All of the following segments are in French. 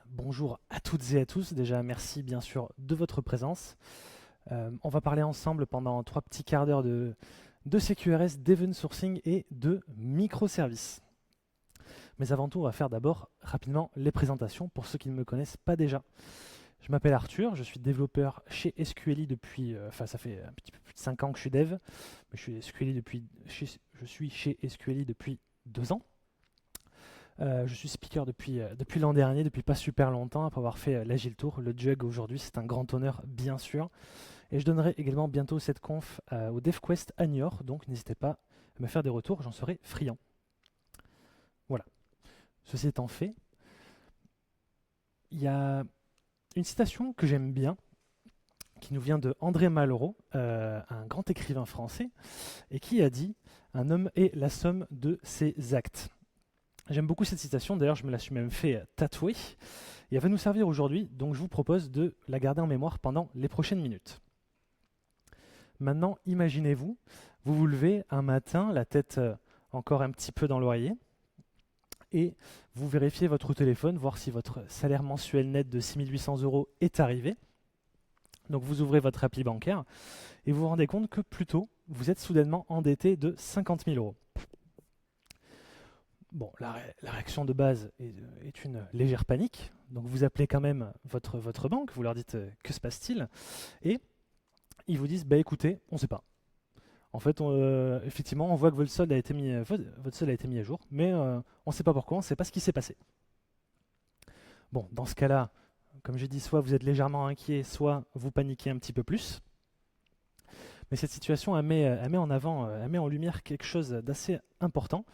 Bonjour à toutes et à tous. Déjà, merci bien sûr de votre présence. On va parler ensemble pendant 3 petits quarts d'heure de CQRS, d'event sourcing et de microservices. Mais avant tout, on va faire d'abord rapidement les présentations pour ceux qui ne me connaissent pas déjà. Je m'appelle Arthur, je suis développeur chez SQLi depuis, ça fait un petit peu plus de 5 ans que je suis dev, mais je suis chez SQLi depuis 2 ans. Je suis speaker depuis l'an dernier, depuis pas super longtemps, après avoir fait l'Agile Tour, le Jug aujourd'hui, c'est un grand honneur bien sûr. Et je donnerai également bientôt cette conf au DevQuest à Niort, donc n'hésitez pas à me faire des retours, j'en serai friand. Voilà, ceci étant fait, il y a une citation que j'aime bien, qui nous vient de André Malraux, un grand écrivain français, et qui a dit « Un homme est la somme de ses actes ». J'aime beaucoup cette citation, d'ailleurs je me la suis même fait tatouer, et elle va nous servir aujourd'hui, donc je vous propose de la garder en mémoire pendant les prochaines minutes. Maintenant, imaginez-vous, vous vous levez un matin, la tête encore un petit peu dans l'oreiller, et vous vérifiez votre téléphone, voir si votre salaire mensuel net de 6 800 € est arrivé. Donc vous ouvrez votre appli bancaire, et vous vous rendez compte que plutôt, vous êtes soudainement endetté de 50 000 €. Bon, la réaction de base est une légère panique. Donc vous appelez quand même votre banque, vous leur dites que se passe-t-il, et ils vous disent bah écoutez, on ne sait pas. En fait, effectivement, on voit que votre solde a été mis à jour, mais on ne sait pas pourquoi, on ne sait pas ce qui s'est passé. Bon, dans ce cas-là, comme j'ai dit, soit vous êtes légèrement inquiet, soit vous paniquez un petit peu plus. Mais cette situation, elle met en avant, elle met en lumière quelque chose d'assez important.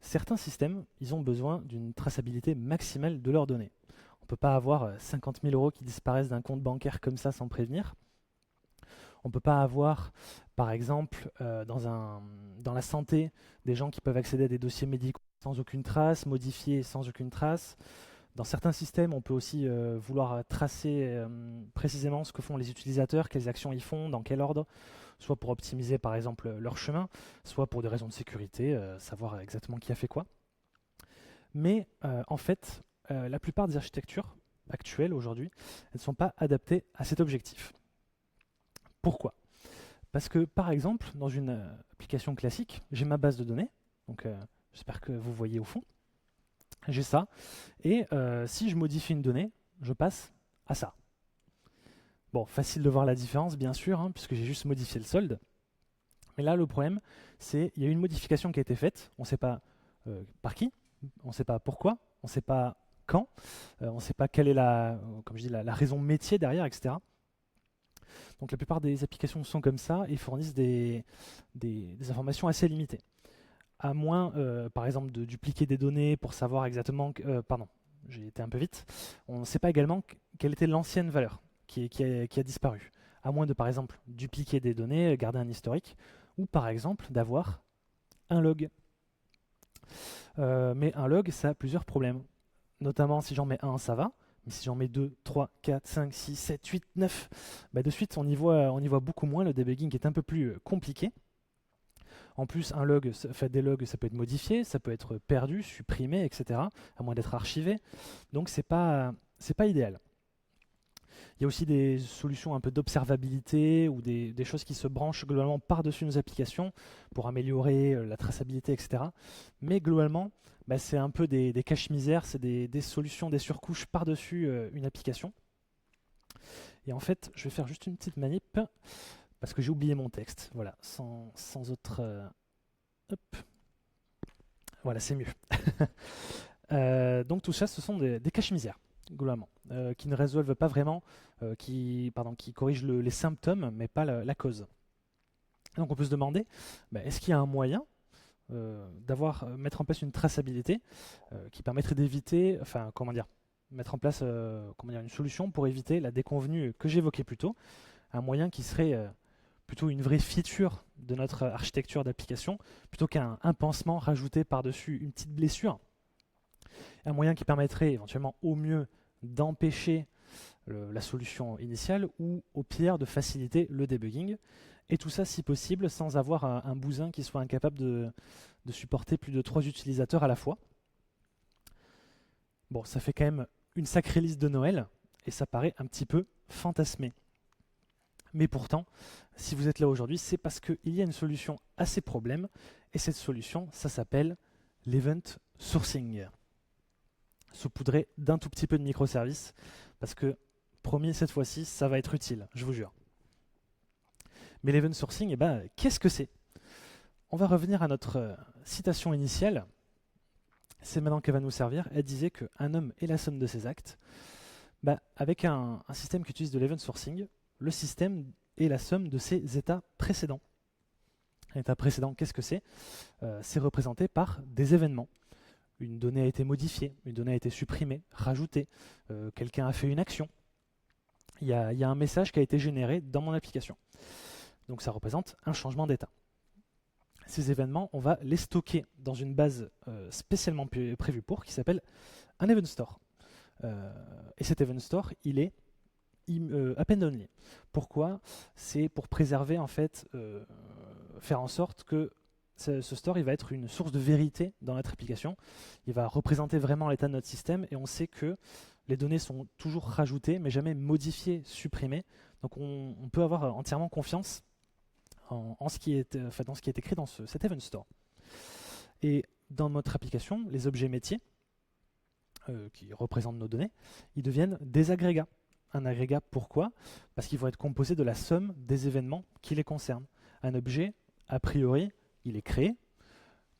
Certains systèmes, ils ont besoin d'une traçabilité maximale de leurs données. On ne peut pas avoir 50 000 € qui disparaissent d'un compte bancaire comme ça sans prévenir. On ne peut pas avoir, par exemple, dans la santé, des gens qui peuvent accéder à des dossiers médicaux sans aucune trace, modifiés sans aucune trace. Dans certains systèmes, on peut aussi vouloir tracer précisément ce que font les utilisateurs, quelles actions ils font, dans quel ordre, soit pour optimiser par exemple leur chemin, soit pour des raisons de sécurité, savoir exactement qui a fait quoi. Mais en fait, la plupart des architectures actuelles aujourd'hui, elles ne sont pas adaptées à cet objectif. Pourquoi ? Parce que par exemple, dans une application classique, j'ai ma base de données, donc j'espère que vous voyez au fond, j'ai ça, et si je modifie une donnée, je passe à ça. Bon, facile de voir la différence, bien sûr, hein, puisque j'ai juste modifié le solde. Mais là, le problème, c'est qu'il y a une modification qui a été faite, on ne sait pas par qui, on ne sait pas pourquoi, on ne sait pas quand, on ne sait pas quelle est comme je dis, la raison métier derrière, etc. Donc la plupart des applications sont comme ça et fournissent des informations assez limitées. À moins, par exemple, de dupliquer des données pour savoir exactement... pardon, j'ai été un peu vite. On ne sait pas également quelle était l'ancienne valeur qui a disparu. À moins de, par exemple, dupliquer des données, garder un historique, ou par exemple d'avoir un log. Mais un log, ça a plusieurs problèmes. Notamment, si j'en mets un, ça va. Mais si j'en mets 2, 3, 4, 5, 6, 7, 8, 9, bah de suite, on y voit beaucoup moins. Le debugging est un peu plus compliqué. En plus, des logs, ça peut être modifié, ça peut être perdu, supprimé, etc., à moins d'être archivé. Donc, c'est pas idéal. Il y a aussi des solutions un peu d'observabilité ou des choses qui se branchent globalement par-dessus nos applications pour améliorer la traçabilité, etc. Mais globalement, c'est un peu des caches-misères, c'est des solutions, des surcouches par-dessus une application. Et en fait, je vais faire juste une petite manip parce que j'ai oublié mon texte. Voilà, sans autre... hop. Voilà, c'est mieux. Donc tout ça, ce sont des caches-misères, globalement, qui ne résolvent pas vraiment, qui corrigent les symptômes, mais pas la cause. Donc on peut se demander, est-ce qu'il y a un moyen mettre en place une traçabilité qui permettrait d'éviter, mettre en place une solution pour éviter la déconvenue que j'évoquais plus tôt, un moyen qui serait plutôt une vraie feature de notre architecture d'application, plutôt qu'un pansement rajouté par-dessus une petite blessure. Un moyen qui permettrait éventuellement au mieux d'empêcher la solution initiale ou au pire de faciliter le debugging. Et tout ça, si possible, sans avoir un bousin qui soit incapable de supporter plus de 3 utilisateurs à la fois. Bon, ça fait quand même une sacrée liste de Noël, et ça paraît un petit peu fantasmé. Mais pourtant, si vous êtes là aujourd'hui, c'est parce qu'il y a une solution à ces problèmes, et cette solution, ça s'appelle l'event sourcing. Saupoudré d'un tout petit peu de microservices, parce que, promis, cette fois-ci, ça va être utile, je vous jure. Mais l'event sourcing, qu'est-ce que c'est? On va revenir à notre citation initiale. C'est maintenant qu'elle va nous servir. Elle disait qu'un homme est la somme de ses actes. Avec un système qui utilise de l'event sourcing, le système est la somme de ses états précédents. L'état précédent, qu'est-ce que c'est? C'est représenté par des événements. Une donnée a été modifiée, une donnée a été supprimée, rajoutée, quelqu'un a fait une action. Il y a un message qui a été généré dans mon application. Donc ça représente un changement d'état. Ces événements, on va les stocker dans une base spécialement prévue pour, qui s'appelle un event store. Et cet event store, il est append only. Pourquoi? C'est pour préserver, en fait, faire en sorte que ce store il va être une source de vérité dans notre application. Il va représenter vraiment l'état de notre système et on sait que les données sont toujours rajoutées mais jamais modifiées, supprimées. Donc on peut avoir entièrement confiance en ce qui est écrit dans cet event store. Et dans notre application, les objets métiers qui représentent nos données, ils deviennent des agrégats. Un agrégat, pourquoi? Parce qu'ils vont être composés de la somme des événements qui les concernent. Un objet, a priori, il est créé,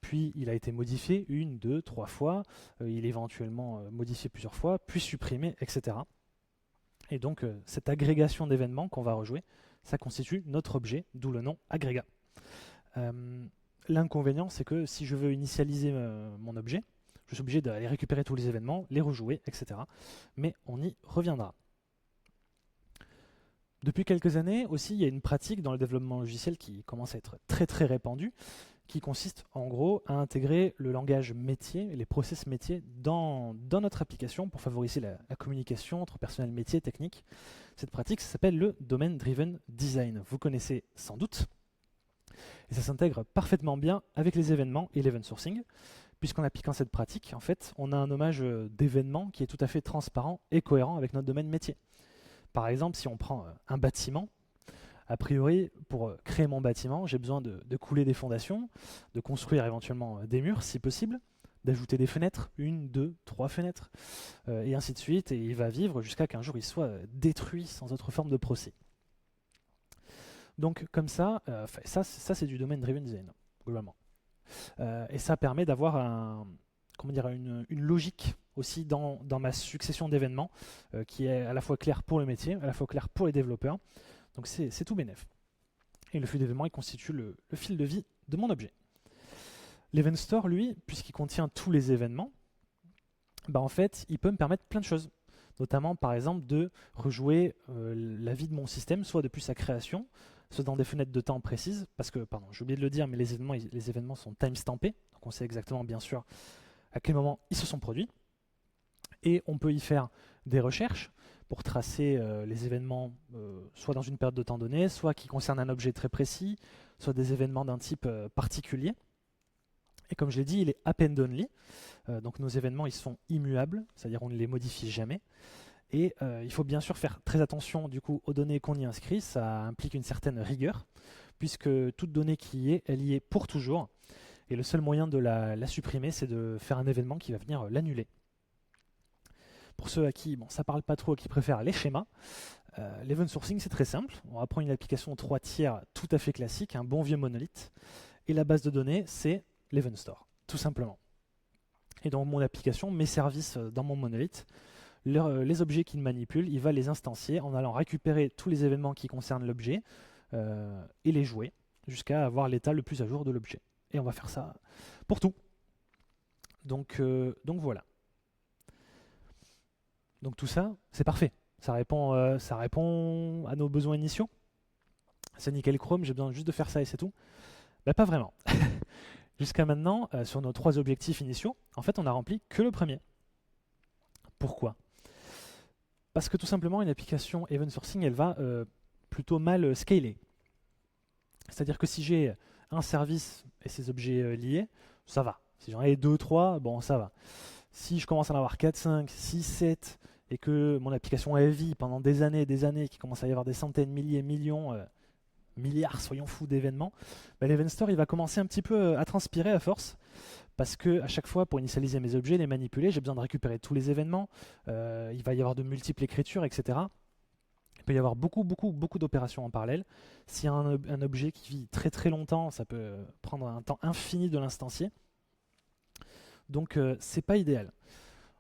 puis il a été modifié 1, 2, 3 fois, il est éventuellement modifié plusieurs fois, puis supprimé, etc. Et donc cette agrégation d'événements qu'on va rejouer, ça constitue notre objet, d'où le nom agrégat. L'inconvénient, c'est que si je veux initialiser mon objet, je suis obligé d'aller récupérer tous les événements, les rejouer, etc. Mais on y reviendra. Depuis quelques années aussi, il y a une pratique dans le développement logiciel qui commence à être très très répandue, qui consiste en gros à intégrer le langage métier, les process métiers dans notre application pour favoriser la communication entre personnel métier et technique. Cette pratique, ça s'appelle le Domain Driven Design. Vous connaissez sans doute. Et ça s'intègre parfaitement bien avec les événements et l'event sourcing, puisqu'en appliquant cette pratique, en fait, on a un hommage d'événements qui est tout à fait transparent et cohérent avec notre domaine métier. Par exemple, si on prend un bâtiment, a priori, pour créer mon bâtiment, j'ai besoin de couler des fondations, de construire éventuellement des murs si possible, d'ajouter des fenêtres, 1, 2, 3 fenêtres, et ainsi de suite, et il va vivre jusqu'à qu'un jour il soit détruit sans autre forme de procès. Donc comme ça, ça c'est du domaine driven design, globalement. Et ça permet d'avoir une logique aussi dans ma succession d'événements qui est à la fois claire pour le métier, à la fois claire pour les développeurs. Donc c'est tout bénef. Et le flux d'événements, il constitue le fil de vie de mon objet. L'Event Store, lui, puisqu'il contient tous les événements, en fait, il peut me permettre plein de choses. Notamment, par exemple, de rejouer la vie de mon système, soit depuis sa création, soit dans des fenêtres de temps précises, parce que, pardon, j'ai oublié de le dire, mais les événements sont timestampés, donc on sait exactement, bien sûr, à quel moment ils se sont produits. Et on peut y faire des recherches pour tracer les événements, soit dans une période de temps donnée, soit qui concernent un objet très précis, soit des événements d'un type particulier. Et comme je l'ai dit, il est append only, donc nos événements ils sont immuables, c'est-à-dire on ne les modifie jamais. Et il faut bien sûr faire très attention du coup aux données qu'on y inscrit, ça implique une certaine rigueur, puisque toute donnée qui y est, elle y est pour toujours. Et le seul moyen de la supprimer, c'est de faire un événement qui va venir l'annuler. Pour ceux à qui ça parle pas trop, qui préfèrent les schémas, l'event sourcing c'est très simple. On va prendre une application 3 tiers tout à fait classique, un bon vieux monolithe, et la base de données c'est l'event store, tout simplement. Et dans mon application, mes services dans mon monolithe, les objets qu'il manipule, il va les instancier en allant récupérer tous les événements qui concernent l'objet et les jouer jusqu'à avoir l'état le plus à jour de l'objet. Et on va faire ça pour tout. Donc voilà. Donc tout ça, c'est parfait. Ça répond à nos besoins initiaux. C'est nickel chrome, j'ai besoin juste de faire ça et c'est tout. Pas vraiment. Jusqu'à maintenant, sur nos 3 objectifs initiaux, en fait, on n'a rempli que le premier. Pourquoi? Parce que tout simplement, une application event sourcing, elle va plutôt mal scaler. C'est-à-dire que si j'ai un service et ses objets liés, ça va. Si j'en ai 2, 3, bon, ça va. Si je commence à en avoir 4, 5, 6, 7, et que mon application elle vit pendant des années et des années, qu'il commence à y avoir des centaines, milliers, millions, milliards, soyons fous, d'événements, bah, l'Event Store il va commencer un petit peu à transpirer à force, parce que à chaque fois, pour initialiser mes objets, les manipuler, j'ai besoin de récupérer tous les événements, il va y avoir de multiples écritures, etc. Il peut y avoir beaucoup, beaucoup, beaucoup d'opérations en parallèle. S'il y a un objet qui vit très très longtemps, ça peut prendre un temps infini de l'instancier. Donc c'est pas idéal.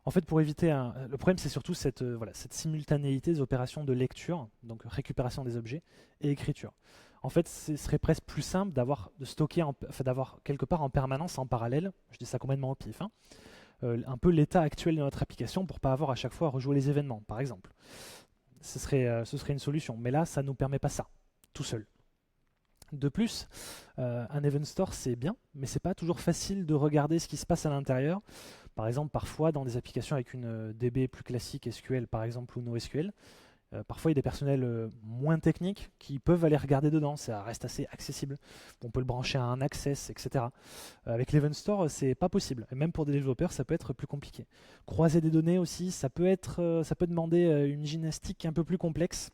En fait, pour éviter le problème, c'est surtout cette simultanéité des opérations de lecture, donc récupération des objets, et écriture. En fait, ce serait presque plus simple de stocker, d'avoir quelque part en permanence, en parallèle, je dis ça complètement au pif, hein, un peu l'état actuel de notre application pour pas avoir à chaque fois à rejouer les événements, par exemple. Ce serait une solution, mais là, ça ne nous permet pas ça, tout seul. De plus, un Event Store c'est bien, mais c'est pas toujours facile de regarder ce qui se passe à l'intérieur. Par exemple, parfois dans des applications avec une DB plus classique SQL par exemple ou NoSQL, parfois il y a des personnels moins techniques qui peuvent aller regarder dedans, ça reste assez accessible. On peut le brancher à un Access, etc. Avec l'Event Store, c'est pas possible. Et même pour des développeurs, ça peut être plus compliqué. Croiser des données aussi, ça peut demander une gymnastique un peu plus complexe.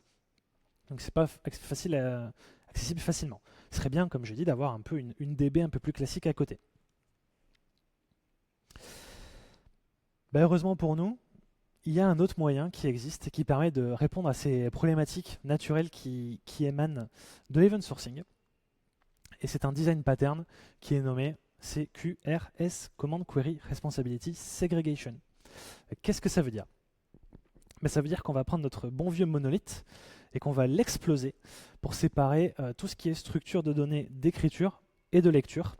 Donc c'est pas accessible facilement. Ce serait bien, comme je dis, d'avoir un peu une DB un peu plus classique à côté. Bah, heureusement pour nous, il y a un autre moyen qui existe et qui permet de répondre à ces problématiques naturelles qui émanent de l'event sourcing. Et c'est un design pattern qui est nommé CQRS, Command Query Responsibility Segregation. Qu'est-ce que ça veut dire? Ça veut dire qu'on va prendre notre bon vieux monolithe et qu'on va l'exploser pour séparer tout ce qui est structure de données d'écriture et de lecture.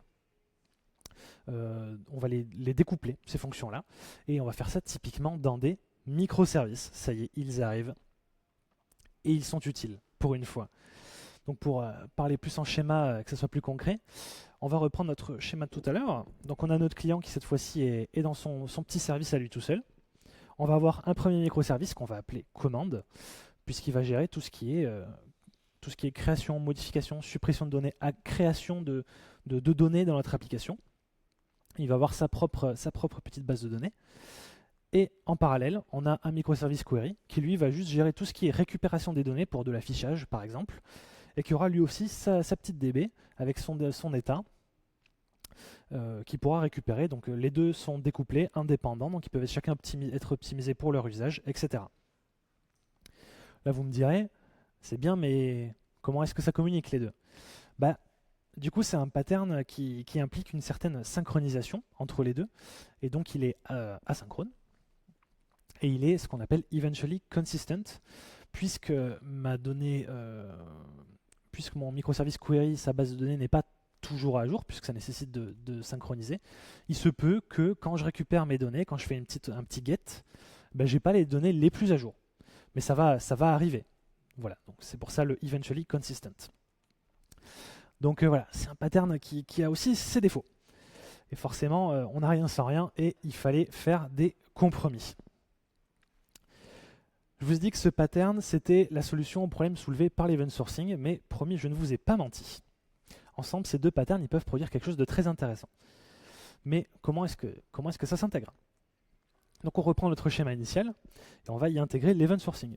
On va les découpler, ces fonctions-là, et on va faire ça typiquement dans des microservices. Ça y est, ils arrivent, et ils sont utiles, pour une fois. Donc pour parler plus en schéma, que ce soit plus concret, on va reprendre notre schéma de tout à l'heure. Donc on a notre client qui cette fois-ci est dans son petit service à lui tout seul. On va avoir un premier microservice qu'on va appeler commande, puisqu'il va gérer tout ce qui est création, modification, suppression de données, création de données dans notre application. Il va avoir sa propre petite base de données. Et en parallèle, on a un microservice query qui lui va juste gérer tout ce qui est récupération des données pour de l'affichage par exemple, et qui aura lui aussi sa petite DB avec son état qui pourra récupérer. Donc les deux sont découplés, indépendants, donc ils peuvent chacun être optimisés pour leur usage, etc. Là vous me direz, c'est bien, mais comment est-ce que ça communique les deux? Du coup, c'est un pattern qui implique une certaine synchronisation entre les deux, et donc il est asynchrone, et il est ce qu'on appelle eventually consistent, puisque puisque mon microservice query, sa base de données n'est pas toujours à jour, puisque ça nécessite de synchroniser. Il se peut que quand je récupère mes données, quand je fais un petit get, je n'ai pas les données les plus à jour, mais ça va arriver. Voilà, donc c'est pour ça le eventually consistent. Donc voilà, c'est un pattern qui a aussi ses défauts. Et forcément, on n'a rien sans rien et il fallait faire des compromis. Je vous ai dit que ce pattern, c'était la solution au problème soulevé par l'event sourcing, mais promis, je ne vous ai pas menti. Ensemble, ces deux patterns, ils peuvent produire quelque chose de très intéressant. Mais comment est-ce que ça s'intègre? Donc on reprend notre schéma initial et on va y intégrer l'event sourcing.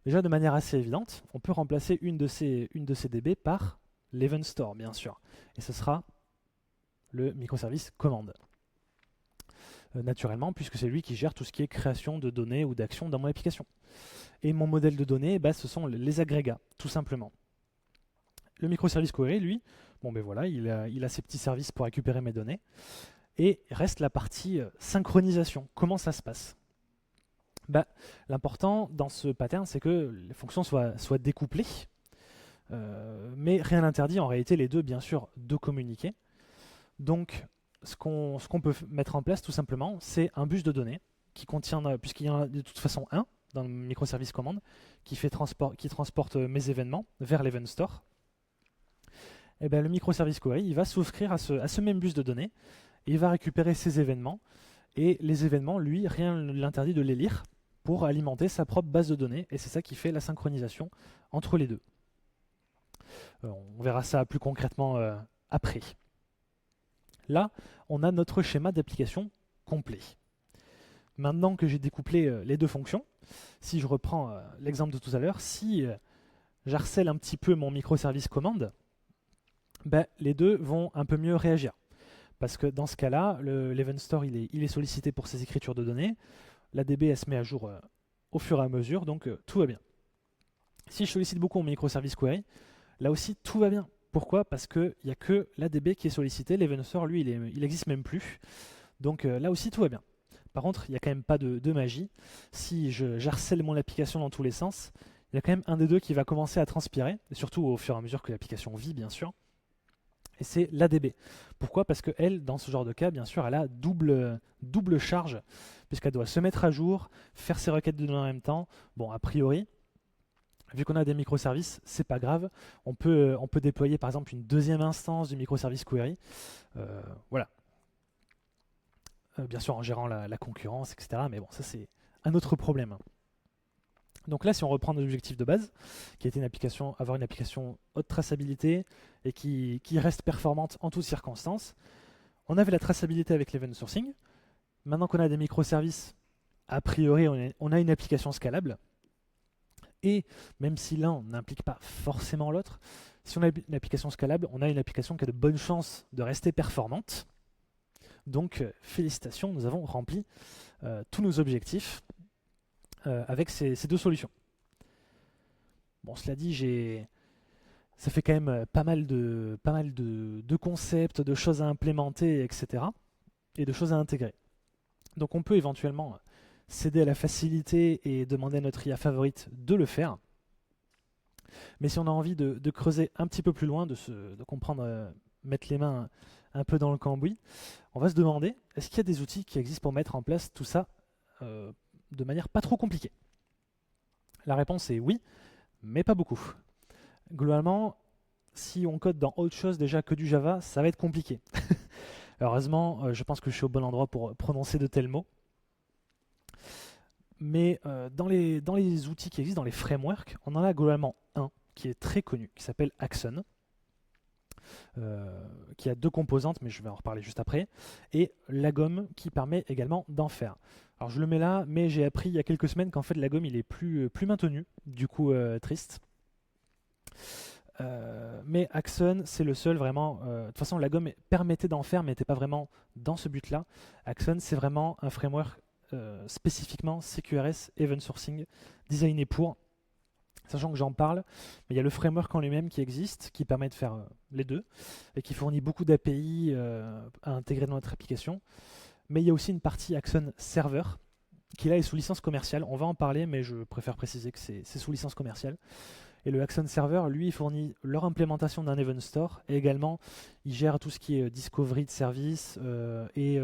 Déjà, de manière assez évidente, on peut remplacer une de ces DB par l'Event Store, bien sûr. Et ce sera le microservice commande. Naturellement, puisque c'est lui qui gère tout ce qui est création de données ou d'actions dans mon application. Et mon modèle de données, ce sont les agrégats, tout simplement. Le microservice query, lui, voilà, il a ses petits services pour récupérer mes données. Et reste la partie synchronisation. Comment ça se passe? L'important dans ce pattern, c'est que les fonctions soient découplées. Mais rien n'interdit en réalité les deux, bien sûr, de communiquer. Donc, ce qu'on peut mettre en place tout simplement, c'est un bus de données qui contient, puisqu'il y en a de toute façon un dans le microservice commande, qui transporte mes événements vers l'Event Store. Et le microservice query, il va souscrire à ce même bus de données, et il va récupérer ces événements, et les événements, lui, rien ne l'interdit de les lire pour alimenter sa propre base de données, et c'est ça qui fait la synchronisation entre les deux. On verra ça plus concrètement après. Là, on a notre schéma d'application complet. Maintenant que j'ai découplé les deux fonctions, si je reprends l'exemple de tout à l'heure, si j'harcèle un petit peu mon microservice commande, ben, les deux vont un peu mieux réagir. Parce que dans ce cas-là, l'Event Store il est sollicité pour ses écritures de données, la DB elle se met à jour au fur et à mesure, donc tout va bien. Si je sollicite beaucoup mon microservice query, là aussi tout va bien. Pourquoi? Parce qu'il n'y a que la DB qui est sollicitée, l'Event Store lui il n'existe même plus. Donc là aussi tout va bien. Par contre, il n'y a quand même pas de magie. Si j'harcèle mon application dans tous les sens, il y a quand même un des deux qui va commencer à transpirer, et surtout au fur et à mesure que l'application vit, bien sûr. Et c'est l'ADB. Pourquoi? Parce qu'elle, dans ce genre de cas, bien sûr, elle a double charge, puisqu'elle doit se mettre à jour, faire ses requêtes de données en même temps. Bon, a priori, vu qu'on a des microservices, c'est pas grave. On peut déployer par exemple une deuxième instance du microservice query. Voilà. Bien sûr en gérant la concurrence, etc. Mais bon, ça c'est un autre problème. Donc là, si on reprend nos objectifs de base, qui était avoir une application haute traçabilité et qui reste performante en toutes circonstances, on avait la traçabilité avec l'event sourcing. Maintenant qu'on a des microservices, a priori, on a une application scalable. Et même si l'un n'implique pas forcément l'autre, si on a une application scalable, on a une application qui a de bonnes chances de rester performante. Donc, félicitations, nous avons rempli tous nos objectifs avec ces deux solutions. Bon, cela dit, ça fait quand même pas mal de concepts, de choses à implémenter, etc. et de choses à intégrer. Donc on peut éventuellement céder à la facilité et demander à notre IA favorite de le faire. Mais si on a envie de creuser un petit peu plus loin, de comprendre, mettre les mains un peu dans le cambouis, on va se demander, est-ce qu'il y a des outils qui existent pour mettre en place tout ça de manière pas trop compliquée? La réponse est oui, mais pas beaucoup. Globalement, si on code dans autre chose déjà que du Java, ça va être compliqué. Heureusement, je pense que je suis au bon endroit pour prononcer de tels mots. Mais dans les outils qui existent, dans les frameworks, on en a globalement un qui est très connu, qui s'appelle Axon, qui a deux composantes, mais je vais en reparler juste après, et Lagom qui permet également d'en faire. Alors je le mets là, mais j'ai appris il y a quelques semaines qu'en fait Lagom il est plus maintenu, du coup triste. Mais Axon c'est le seul vraiment, de toute façon Lagom permettait d'en faire mais n'était pas vraiment dans ce but là. Axon c'est vraiment un framework spécifiquement CQRS Event Sourcing designé pour, sachant que j'en parle, mais il y a le framework en lui-même qui existe, qui permet de faire les deux, et qui fournit beaucoup d'API à intégrer dans notre application. Mais il y a aussi une partie Axon Server, qui là est sous licence commerciale. On va en parler, mais je préfère préciser que c'est sous licence commerciale. Et le Axon Server, lui, il fournit leur implémentation d'un Event Store, et également, il gère tout ce qui est discovery de services et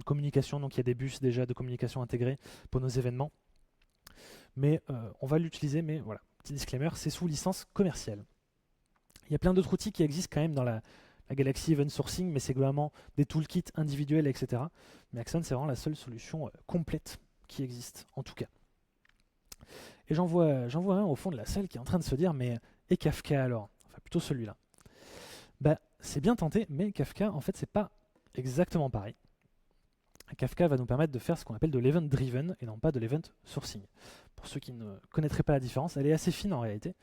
communication. Donc il y a des bus déjà de communication intégrés pour nos événements. Mais on va l'utiliser, mais voilà, petit disclaimer, c'est sous licence commerciale. Il y a plein d'autres outils qui existent quand même dans la galaxie Event Sourcing, mais c'est globalement des toolkits individuels, etc. Mais Axon, c'est vraiment la seule solution complète qui existe, en tout cas. Et j'en vois un au fond de la salle qui est en train de se dire, mais et Kafka alors? Enfin, plutôt celui-là. Bah, c'est bien tenté, mais Kafka, en fait, c'est pas exactement pareil. Kafka va nous permettre de faire ce qu'on appelle de l'event driven et non pas de l'event sourcing. Pour ceux qui ne connaîtraient pas la différence, elle est assez fine en réalité.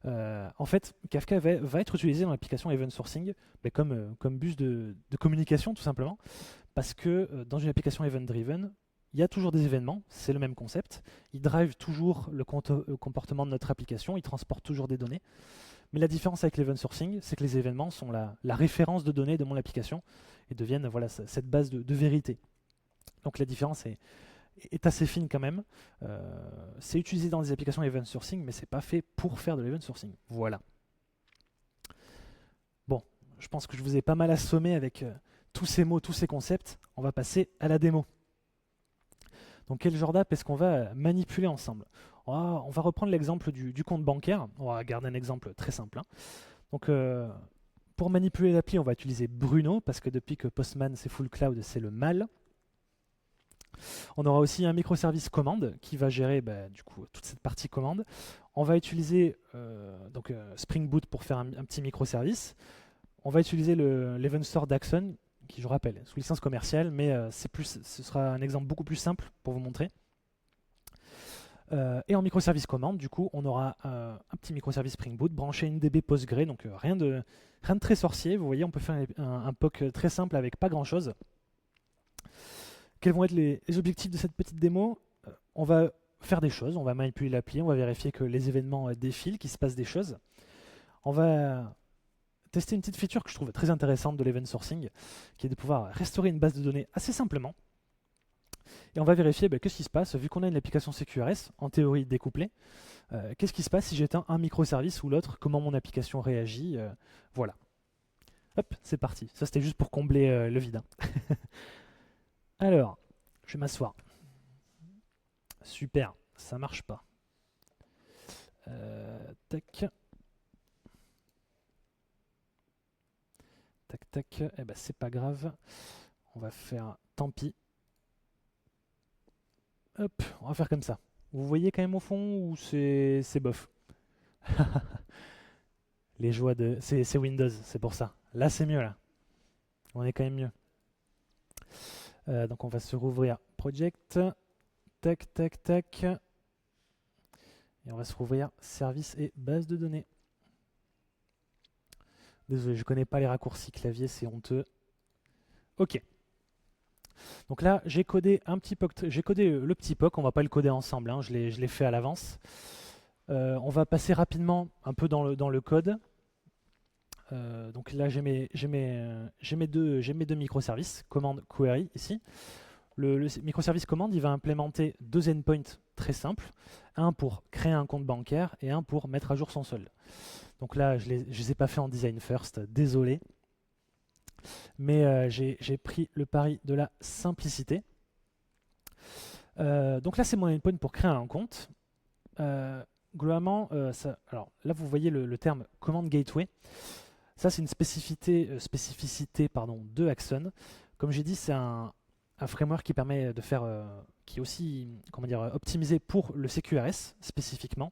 En fait, Kafka va être utilisé dans l'application event sourcing comme bus de communication tout simplement, parce que dans une application event driven, il y a toujours des événements, c'est le même concept. Ils drive toujours le comportement de notre application, ils transportent toujours des données. Mais la différence avec l'event sourcing, c'est que les événements sont la référence de données de mon application et deviennent voilà, cette base de vérité. Donc la différence est assez fine quand même. C'est utilisé dans des applications event sourcing, mais c'est pas fait pour faire de l'event sourcing. Voilà. Bon, je pense que je vous ai pas mal assommé avec tous ces mots, tous ces concepts. On va passer à la démo. Donc quel genre d'app est-ce qu'on va manipuler ensemble? On va reprendre l'exemple du compte bancaire. On va garder un exemple très simple. Hein. Donc pour manipuler l'appli, on va utiliser Bruno, parce que depuis que Postman c'est full cloud, c'est le mal. On aura aussi un microservice commande qui va gérer du coup toute cette partie commande. On va utiliser Spring Boot pour faire un petit microservice. On va utiliser l'Event Store d'Axon qui, je rappelle, sous licence commerciale, mais ce sera un exemple beaucoup plus simple pour vous montrer. Et en microservice commande, du coup, on aura un petit microservice Spring Boot branché une DB Postgre, donc rien de très sorcier. Vous voyez, on peut faire un POC très simple avec pas grand chose. Quels vont être les objectifs de cette petite démo? On va faire des choses, on va manipuler l'appli, on va vérifier que les événements défilent, qu'il se passe des choses. On va tester une petite feature que je trouve très intéressante de l'event sourcing, qui est de pouvoir restaurer une base de données assez simplement. Et on va vérifier qu'est-ce qui se passe, vu qu'on a une application CQRS, en théorie découplée, qu'est-ce qui se passe si j'éteins un microservice ou l'autre, comment mon application réagit, voilà. Hop, c'est parti. Ça, c'était juste pour combler le vide. Hein. Alors, je vais m'asseoir. Super, ça marche pas. Tac. Tac, tac. Eh ben, c'est pas grave. On va faire tant pis. Hop, on va faire comme ça. Vous voyez quand même au fond ou c'est bof? Les joies de... C'est Windows, c'est pour ça. Là, c'est mieux, là. On est quand même mieux. Donc, on va se rouvrir Project. Tac, tac, tac. Et on va se rouvrir Service et base de données. Désolé, je ne connais pas les raccourcis clavier, c'est honteux. Ok. Donc là, j'ai codé un petit POC, j'ai codé le petit POC, on ne va pas le coder ensemble, hein, je l'ai fait à l'avance. On va passer rapidement un peu dans le code. Donc là, j'ai mes deux microservices, commande query ici. Le microservice commande, il va implémenter deux endpoints très simples, un pour créer un compte bancaire et un pour mettre à jour son solde. Donc là, je ne les ai pas fait en design first, désolé. Mais j'ai pris le pari de la simplicité. Donc là, c'est mon endpoint pour créer un compte. Globalement, alors là, vous voyez le terme command gateway. Ça, c'est une spécificité de Axon. Comme j'ai dit, c'est un framework qui permet de faire, qui est aussi, comment dire, optimisé pour le CQRS spécifiquement.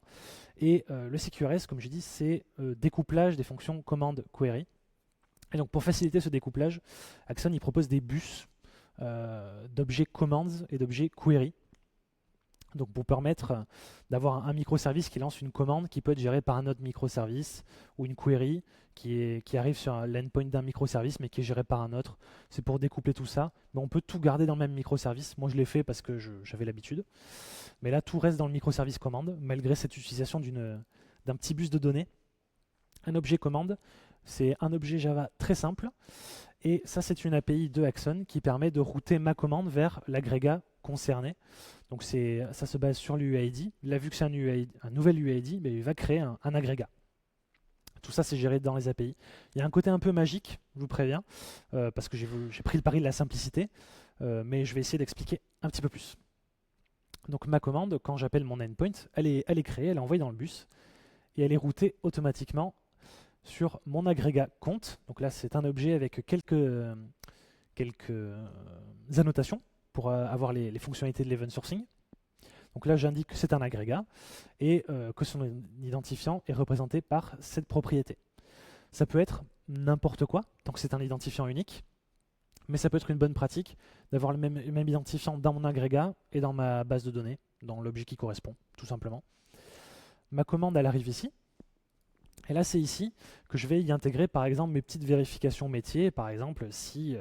Et le CQRS, comme j'ai dit, c'est découplage des fonctions command query. Et donc pour faciliter ce découplage, Axon il propose des bus d'objets commands et d'objets query. Donc pour permettre d'avoir un microservice qui lance une commande qui peut être gérée par un autre microservice ou une query qui arrive sur l'endpoint d'un microservice mais qui est géré par un autre. C'est pour découpler tout ça. Mais on peut tout garder dans le même microservice. Moi je l'ai fait parce que j'avais l'habitude. Mais là tout reste dans le microservice commande malgré cette utilisation d'un petit bus de données. Un objet commande, c'est un objet Java très simple. Et ça, c'est une API de Axon qui permet de router ma commande vers l'agrégat concerné. Donc ça se base sur l'UID. Là, vu que c'est un nouvel UID, il va créer un agrégat. Tout ça, c'est géré dans les API. Il y a un côté un peu magique, je vous préviens, parce que j'ai pris le pari de la simplicité, mais je vais essayer d'expliquer un petit peu plus. Donc ma commande, quand j'appelle mon endpoint, elle est créée, elle est envoyée dans le bus, et elle est routée automatiquement sur mon agrégat compte. Donc là, c'est un objet avec quelques annotations pour avoir les fonctionnalités de l'event sourcing. Donc là, j'indique que c'est un agrégat et que son identifiant est représenté par cette propriété. Ça peut être n'importe quoi, tant que c'est un identifiant unique, mais ça peut être une bonne pratique d'avoir le même identifiant dans mon agrégat et dans ma base de données, dans l'objet qui correspond, tout simplement. Ma commande, elle arrive ici. Et là, c'est ici que je vais y intégrer, par exemple, mes petites vérifications métiers. Par exemple, si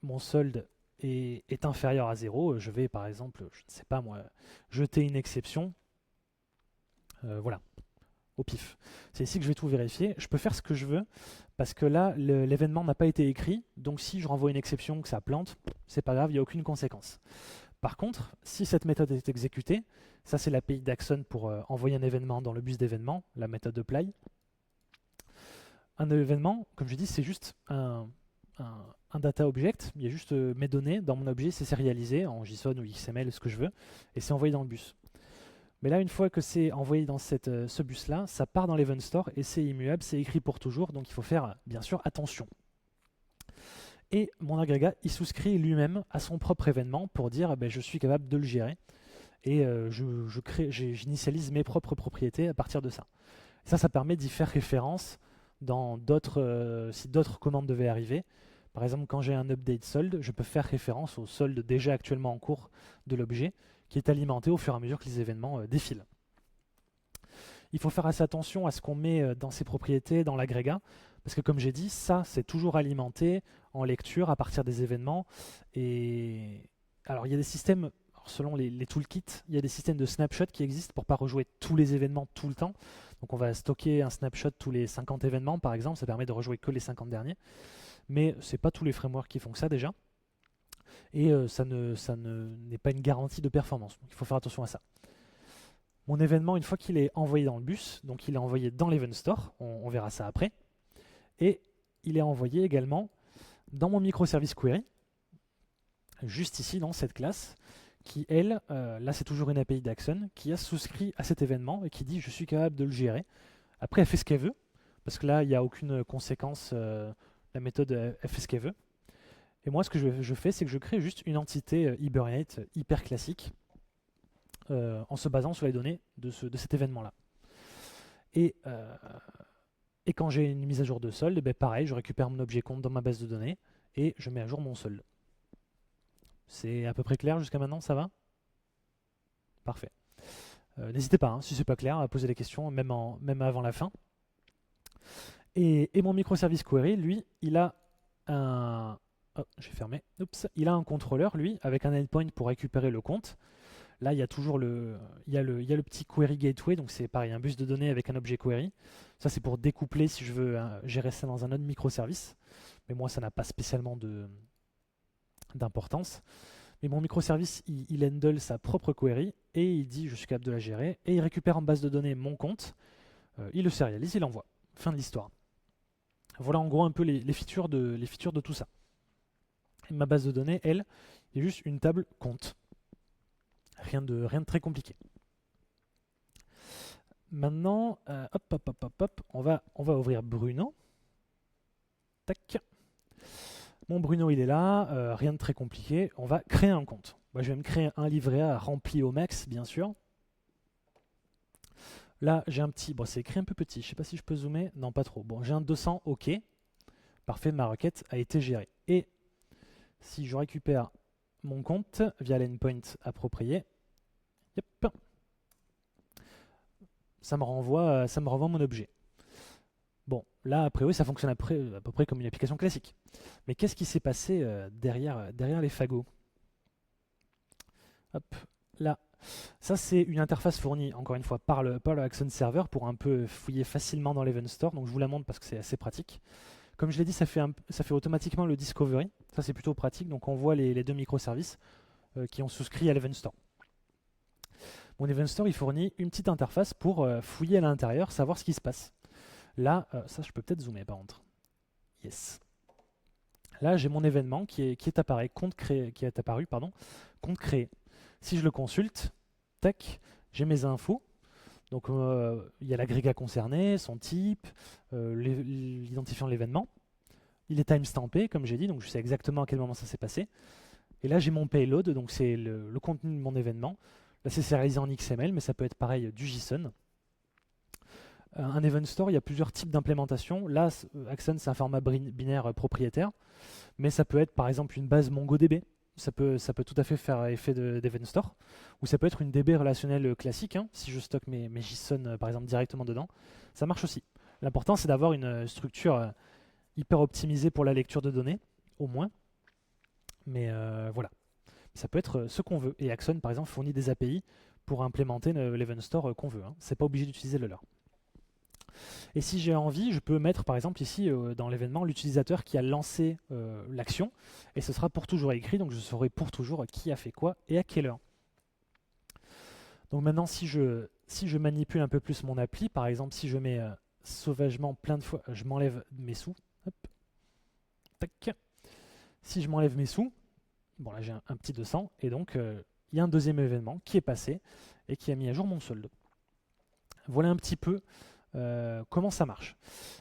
mon solde est inférieur à 0, je vais, par exemple, je ne sais pas moi, jeter une exception. Voilà, au pif. C'est ici que je vais tout vérifier. Je peux faire ce que je veux, parce que là, l'événement n'a pas été écrit. Donc, si je renvoie une exception, que ça plante, c'est pas grave, il n'y a aucune conséquence. Par contre, si cette méthode est exécutée, ça c'est l'API d'Axon pour envoyer un événement dans le bus d'événement, la méthode apply. Un événement, comme je dis, c'est juste un data object, il y a juste mes données dans mon objet, c'est sérialisé en JSON ou XML, ce que je veux, et c'est envoyé dans le bus. Mais là, une fois que c'est envoyé dans ce bus-là, ça part dans l'event store et c'est immuable, c'est écrit pour toujours, donc il faut faire bien sûr attention. Et mon agrégat, il souscrit lui-même à son propre événement pour dire je suis capable de le gérer et j'initialise mes propres propriétés à partir de ça. Ça permet d'y faire référence dans si d'autres commandes devaient arriver. Par exemple, quand j'ai un update solde, je peux faire référence au solde déjà actuellement en cours de l'objet qui est alimenté au fur et à mesure que les événements défilent. Il faut faire assez attention à ce qu'on met dans ses propriétés, dans l'agrégat, parce que comme j'ai dit, ça c'est toujours alimenté en lecture à partir des événements. Et alors il y a des systèmes, selon les toolkits, il y a des systèmes de snapshot qui existent pour ne pas rejouer tous les événements tout le temps. Donc on va stocker un snapshot tous les 50 événements par exemple, ça permet de rejouer que les 50 derniers. Mais ce n'est pas tous les frameworks qui font ça déjà. Et ça n'est pas une garantie de performance. Donc il faut faire attention à ça. Mon événement, une fois qu'il est envoyé dans le bus, donc il est envoyé dans l'Event Store, on verra ça après, et il est envoyé également dans mon microservice query, juste ici dans cette classe, qui elle, là c'est toujours une API d'Axon, qui a souscrit à cet événement et qui dit je suis capable de le gérer. Après elle fait ce qu'elle veut, parce que là il n'y a aucune conséquence, la méthode elle fait ce qu'elle veut. Et moi ce que je fais, c'est que je crée juste une entité Hibernate hyper classique, en se basant sur les données de cet événement-là. Et quand j'ai une mise à jour de solde, ben pareil, je récupère mon objet compte dans ma base de données et je mets à jour mon solde. C'est à peu près clair jusqu'à maintenant, ça va? Parfait. N'hésitez pas, hein, si c'est pas clair, à poser des questions, même avant la fin. Et mon microservice query, lui, il a un... Oh, j'ai fermé. Oups. Il a un contrôleur, lui, avec un endpoint pour récupérer le compte. Là, il y a toujours le petit query gateway, donc c'est pareil, un bus de données avec un objet query. Ça, c'est pour découpler si je veux gérer ça dans un autre microservice. Mais moi, ça n'a pas spécialement d'importance. Mais mon microservice, il handle sa propre query et il dit je suis capable de la gérer. Et il récupère en base de données mon compte, il le sérialise, il l'envoie. Fin de l'histoire. Voilà en gros un peu les features de tout ça. Et ma base de données, elle, est juste une table compte. Rien de très compliqué. Maintenant, on va ouvrir Bruno. Tac. Mon Bruno, il est là. Rien de très compliqué. On va créer un compte. Moi, je vais me créer un livret A rempli au max, bien sûr. Là, j'ai un petit... Bon, c'est écrit un peu petit. Je ne sais pas si je peux zoomer. Non, pas trop. Bon, j'ai un 200. OK. Parfait, ma requête a été gérée. Et si je récupère mon compte via l'endpoint approprié, yep, ça me renvoie mon objet. Bon, là, a priori, ça fonctionne à peu près comme une application classique. Mais qu'est-ce qui s'est passé derrière les fagots? Hop, là. Ça, c'est une interface fournie, encore une fois, par le Axon Server pour un peu fouiller facilement dans l'Event Store. Donc, je vous la montre parce que c'est assez pratique. Comme je l'ai dit, ça fait automatiquement le discovery. Ça, c'est plutôt pratique. Donc, on voit les deux microservices qui ont souscrit à l'Event Store. Mon Event Store, il fournit une petite interface pour fouiller à l'intérieur, savoir ce qui se passe. Là, ça, je peux peut-être zoomer par contre. Yes. Là, j'ai mon événement qui est apparu, compte créé. Compte créé. Si je le consulte, tac, j'ai mes infos. Donc, il y a l'agrégat concerné, son type, l'identifiant de l'événement. Il est timestampé, comme j'ai dit, donc je sais exactement à quel moment ça s'est passé. Et là, j'ai mon payload, donc c'est le contenu de mon événement. Là, c'est sérialisé en XML, mais ça peut être pareil du JSON. Un event store, il y a plusieurs types d'implémentation. Là, Axon, c'est un format binaire propriétaire, mais ça peut être par exemple une base MongoDB. Ça peut tout à fait faire effet d'event store, ou ça peut être une DB relationnelle classique, hein, si je stocke mes JSON par exemple directement dedans. Ça marche aussi. L'important, c'est d'avoir une structure hyper optimisée pour la lecture de données, au moins. Mais voilà. Ça peut être ce qu'on veut. Et Axon, par exemple, fournit des API pour implémenter l'event store qu'on veut. Hein. C'est pas obligé d'utiliser le leur. Et si j'ai envie, je peux mettre par exemple ici dans l'événement l'utilisateur qui a lancé l'action et ce sera pour toujours écrit, donc je saurai pour toujours qui a fait quoi et à quelle heure. Donc maintenant si je manipule un peu plus mon appli, par exemple si je mets sauvagement plein de fois, je m'enlève mes sous, hop, tac. Si je m'enlève mes sous, bon là j'ai un petit 200 et donc il y a un deuxième événement qui est passé et qui a mis à jour mon solde. Voilà un petit peu comment ça marche.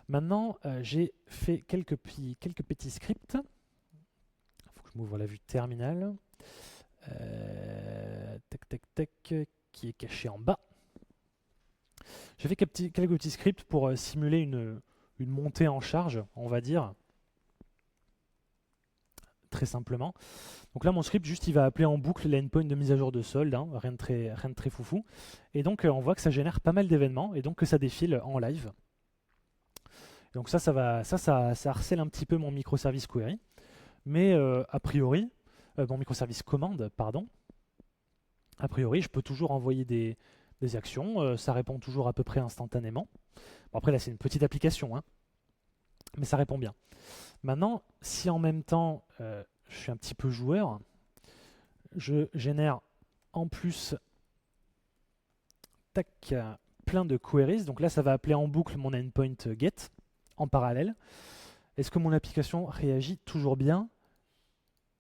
Maintenant, j'ai fait quelques petits scripts. Il faut que je m'ouvre la vue terminale. Qui est caché en bas. J'ai fait quelques petits scripts pour simuler une montée en charge, on va dire. très simplement. Donc là, mon script, juste, il va appeler en boucle l'endpoint de mise à jour de solde, hein, rien de très foufou. Et donc, on voit que ça génère pas mal d'événements et donc que ça défile en live. Donc ça harcèle un petit peu mon microservice query. Mais a priori, mon microservice commande, pardon, a priori, je peux toujours envoyer des actions, ça répond toujours à peu près instantanément. Bon, après là, c'est une petite application, hein, mais ça répond bien. Maintenant, si en même temps, je suis un petit peu joueur, je génère en plus tac, plein de queries. Donc là, ça va appeler en boucle mon endpoint get en parallèle. Est-ce que mon application réagit toujours bien?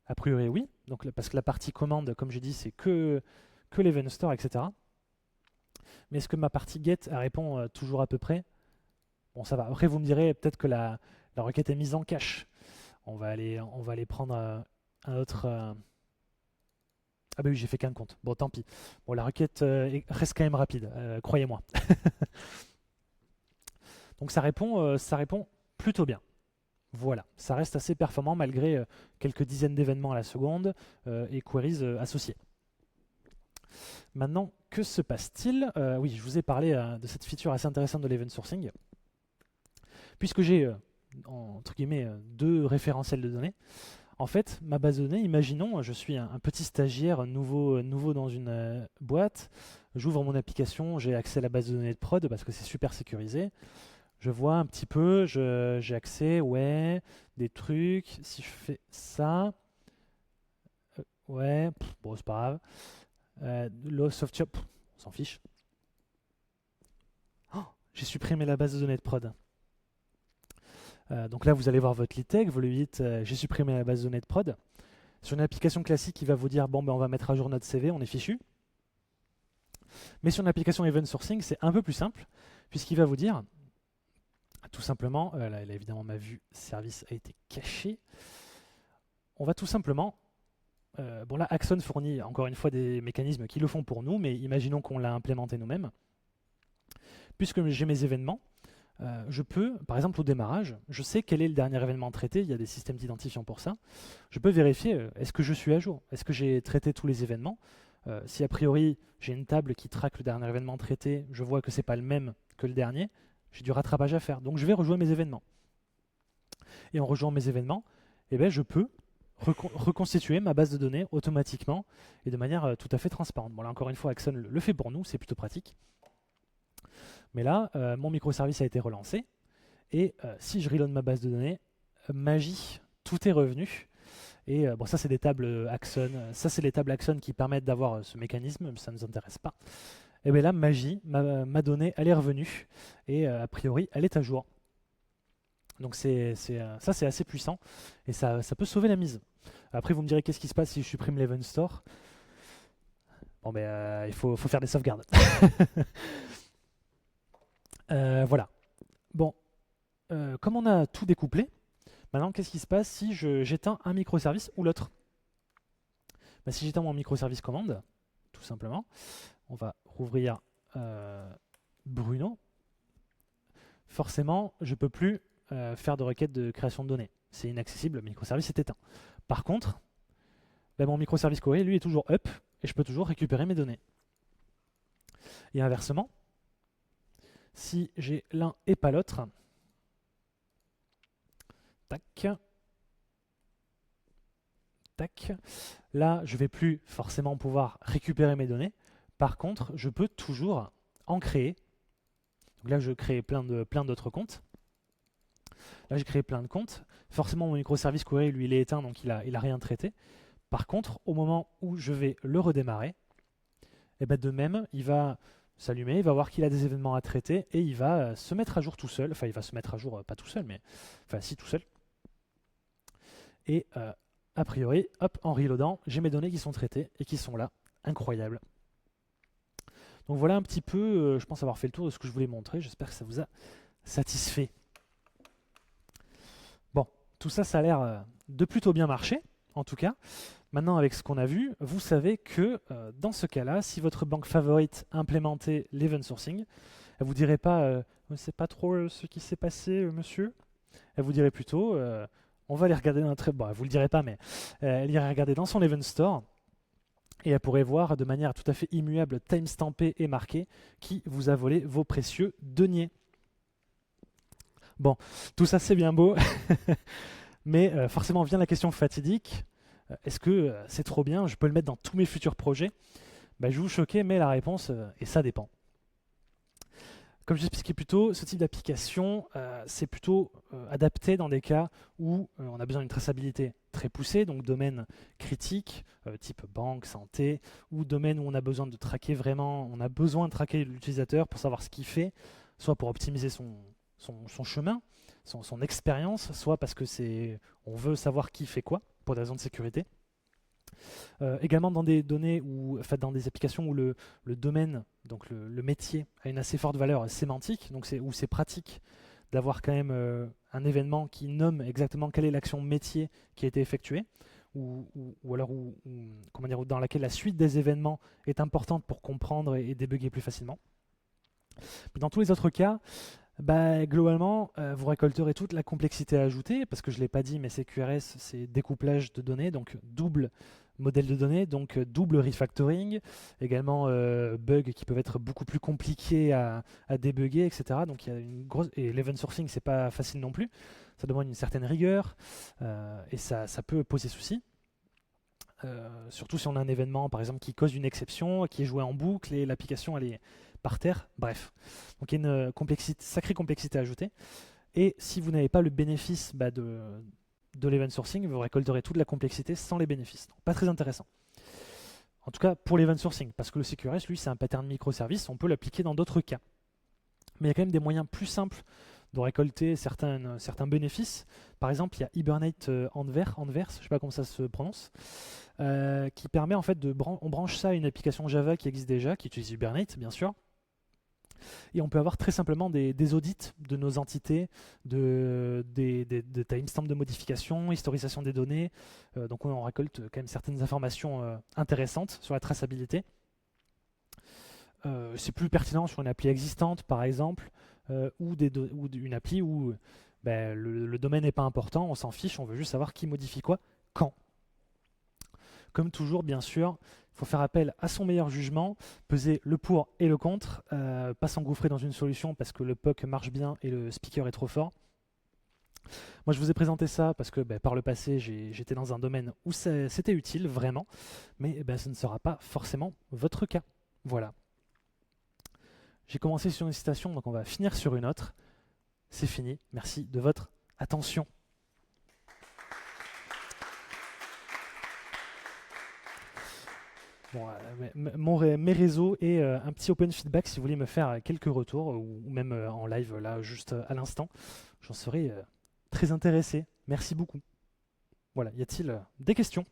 A priori, oui. Donc, parce que la partie commande, comme j'ai dit, c'est que l'event store, etc. Mais est-ce que ma partie get, elle répond toujours à peu près? Bon, ça va. Après, vous me direz peut-être que la requête est mise en cache. On va aller prendre un autre. Ah bah oui, j'ai fait qu'un compte. Bon, tant pis. Bon, la requête reste quand même rapide, croyez-moi. Donc ça répond plutôt bien. Voilà, ça reste assez performant malgré quelques dizaines d'événements à la seconde et queries associés. Maintenant, que se passe-t-il? Oui, je vous ai parlé de cette feature assez intéressante de l'event sourcing. Puisque j'ai, entre guillemets, deux référentiels de données, en fait, ma base de données, imaginons, je suis un petit stagiaire nouveau dans une boîte, j'ouvre mon application, j'ai accès à la base de données de prod parce que c'est super sécurisé. Je vois un petit peu, j'ai accès, ouais, des trucs. Si je fais ça, ouais, bon, c'est pas grave. Loss of job, on s'en fiche. Oh, j'ai supprimé la base de données de prod. Donc là, vous allez voir votre lead tag, vous lui dites j'ai supprimé la base de données de prod. Sur une application classique, il va vous dire bon, ben, on va mettre à jour notre CV, on est fichu. Mais sur une application event sourcing, c'est un peu plus simple, puisqu'il va vous dire tout simplement, là évidemment ma vue service a été cachée. On va tout simplement, bon là Axon fournit encore une fois des mécanismes qui le font pour nous, mais imaginons qu'on l'a implémenté nous-mêmes. Puisque j'ai mes événements, je peux, par exemple au démarrage, je sais quel est le dernier événement traité, il y a des systèmes d'identifiant pour ça. Je peux vérifier, est-ce que je suis à jour? Est-ce que j'ai traité tous les événements? Si a priori j'ai une table qui traque le dernier événement traité, je vois que c'est pas le même que le dernier, j'ai du rattrapage à faire. Donc je vais rejouer mes événements. Et en rejouant mes événements, eh ben, je peux reconstituer ma base de données automatiquement et de manière tout à fait transparente. Bon là encore une fois, Axon le fait pour nous, c'est plutôt pratique. Mais là, mon microservice a été relancé. Et si je reload ma base de données, magie, tout est revenu. Et bon, ça c'est des tables Axon. Ça c'est les tables Axon qui permettent d'avoir ce mécanisme, mais ça ne nous intéresse pas. Et bien là, magie, ma donnée, elle est revenue. Et a priori, elle est à jour. Donc ça c'est assez puissant. Et ça peut sauver la mise. Après, vous me direz qu'est-ce qui se passe si je supprime l'Event Store. Bon, ben, il faut faire des sauvegardes. Voilà. Bon, comme on a tout découplé, maintenant, qu'est-ce qui se passe si j'éteins un microservice ou l'autre? Ben, si j'éteins mon microservice commande, tout simplement, on va rouvrir Bruno. Forcément, je ne peux plus faire de requête de création de données. C'est inaccessible, le microservice est éteint. Par contre, ben, mon microservice query, lui, est toujours up et je peux toujours récupérer mes données. Et inversement, si j'ai l'un et pas l'autre, tac, tac, là, je ne vais plus forcément pouvoir récupérer mes données. Par contre, je peux toujours en créer. Donc là, je crée plein d'autres comptes. Là, j'ai créé plein de comptes. Forcément, mon microservice query, lui, il est éteint, donc il a rien traité. Par contre, au moment où je vais le redémarrer, et ben de même, il va s'allumer, il va voir qu'il a des événements à traiter et il va se mettre à jour tout seul. Enfin, il va se mettre à jour, pas tout seul, mais enfin, si, tout seul. Et a priori, hop, en reloadant, j'ai mes données qui sont traitées et qui sont là. Incroyable. Donc voilà un petit peu, je pense avoir fait le tour de ce que je voulais montrer. J'espère que ça vous a satisfait. Bon, tout ça, ça a l'air de plutôt bien marcher, en tout cas. Maintenant, avec ce qu'on a vu, vous savez que dans ce cas-là, si votre banque favorite implémentait l'event sourcing, elle vous dirait pas « c'est pas trop ce qui s'est passé, monsieur ». Elle vous dirait plutôt on va aller regarder dans notre... Bon, vous le direz pas, mais elle irait regarder dans son Event Store et elle pourrait voir de manière tout à fait immuable, timestampée et marquée, qui vous a volé vos précieux deniers. Bon, tout ça c'est bien beau, mais forcément vient la question fatidique. Est-ce que c'est trop bien, je peux le mettre dans tous mes futurs projets? Je vais vous choquer, mais la réponse est ça dépend. Comme je l'expliquais plus tôt, ce type d'application, c'est plutôt adapté dans des cas où on a besoin d'une traçabilité très poussée, donc domaine critique, type banque, santé, ou domaine où on a besoin de traquer vraiment, on a besoin de traquer l'utilisateur pour savoir ce qu'il fait, soit pour optimiser son chemin, son expérience, soit parce que on veut savoir qui fait quoi, pour des raisons de sécurité. Également dans des données dans des applications où le domaine, donc le métier, a une assez forte valeur sémantique, donc où c'est pratique d'avoir quand même un événement qui nomme exactement quelle est l'action métier qui a été effectuée, ou alors comment dire, dans laquelle la suite des événements est importante pour comprendre et débugger plus facilement. Puis dans tous les autres cas, globalement, vous récolterez toute la complexité ajoutée, parce que je ne l'ai pas dit, mais CQRS, c'est découplage de données, donc double modèle de données, donc double refactoring, également bugs qui peuvent être beaucoup plus compliqués à débugger, etc. Donc il y a une grosse... Et l'event sourcing, c'est pas facile non plus, ça demande une certaine rigueur, et ça peut poser souci. Surtout si on a un événement, par exemple, qui cause une exception, qui est joué en boucle, et l'application, elle est par terre, bref. Donc il y a une sacrée complexité ajoutée. Et si vous n'avez pas le bénéfice de l'event sourcing, vous récolterez toute la complexité sans les bénéfices. Donc, pas très intéressant. En tout cas pour l'event sourcing, parce que le CQRS, lui, c'est un pattern microservice, on peut l'appliquer dans d'autres cas. Mais il y a quand même des moyens plus simples de récolter certains bénéfices. Par exemple, il y a Hibernate Anvers, je ne sais pas comment ça se prononce, qui permet en fait on branche ça à une application Java qui existe déjà, qui utilise Hibernate, bien sûr. Et on peut avoir très simplement des audits de nos entités, de timestamps de modification, historisation des données. Donc on récolte quand même certaines informations intéressantes sur la traçabilité. C'est plus pertinent sur une appli existante, par exemple, ou une appli où le domaine n'est pas important, on s'en fiche, on veut juste savoir qui modifie quoi, quand. Comme toujours, bien sûr, il faut faire appel à son meilleur jugement, peser le pour et le contre, pas s'engouffrer dans une solution parce que le POC marche bien et le speaker est trop fort. Moi, je vous ai présenté ça parce que par le passé, j'étais dans un domaine où c'était utile, vraiment, mais ce ne sera pas forcément votre cas. Voilà. J'ai commencé sur une citation, donc on va finir sur une autre. C'est fini. Merci de votre attention. Bon, mes réseaux et un petit open feedback si vous voulez me faire quelques retours ou même en live là juste à l'instant. J'en serais très intéressé. Merci beaucoup. Voilà, y a-t-il des questions ?